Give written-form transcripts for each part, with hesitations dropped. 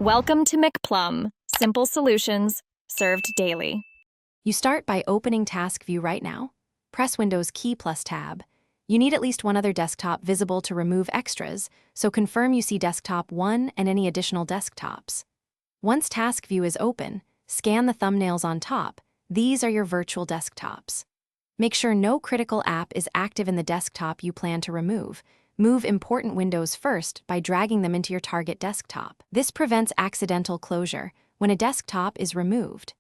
Welcome to McPlum, simple solutions served daily. You start by opening Task View right now. Press Windows key plus Tab. You need at least one other desktop visible to remove extras, so confirm you see Desktop 1 and any additional desktops. Once Task View is open, scan the thumbnails on top. These are your virtual desktops. Make sure no critical app is active in the desktop you plan to remove. Move important windows first by dragging them into your target desktop. This prevents accidental closure when a desktop is removed.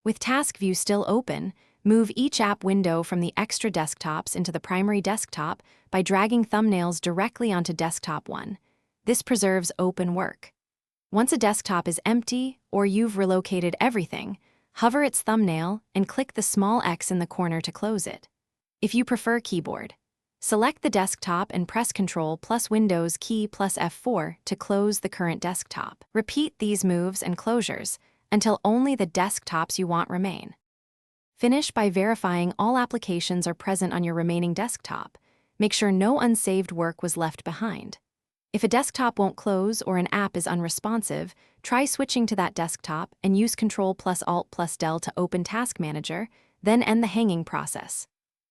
With Task View still open, move each app window from the extra desktops into the primary desktop by dragging thumbnails directly onto Desktop 1. This preserves open work. Once a desktop is empty or you've relocated everything, hover its thumbnail and click the small X in the corner to close it. If you prefer keyboard, select the desktop and press Ctrl plus Windows key plus F4 to close the current desktop. Repeat these moves and closures until only the desktops you want remain. Finish by verifying all applications are present on your remaining desktop. Make sure no unsaved work was left behind. If a desktop won't close or an app is unresponsive, try switching to that desktop and use Ctrl plus Alt plus Del to open Task Manager, then end the hanging process.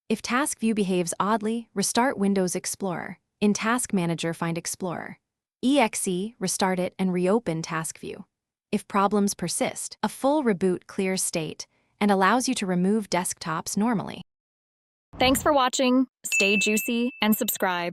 If Task View behaves oddly, restart Windows Explorer. In Task Manager, find Explorer. EXE, restart it, and reopen Task View. If problems persist, a full reboot clears state and allows you to remove desktops normally. Thanks for watching. Stay juicy and subscribe.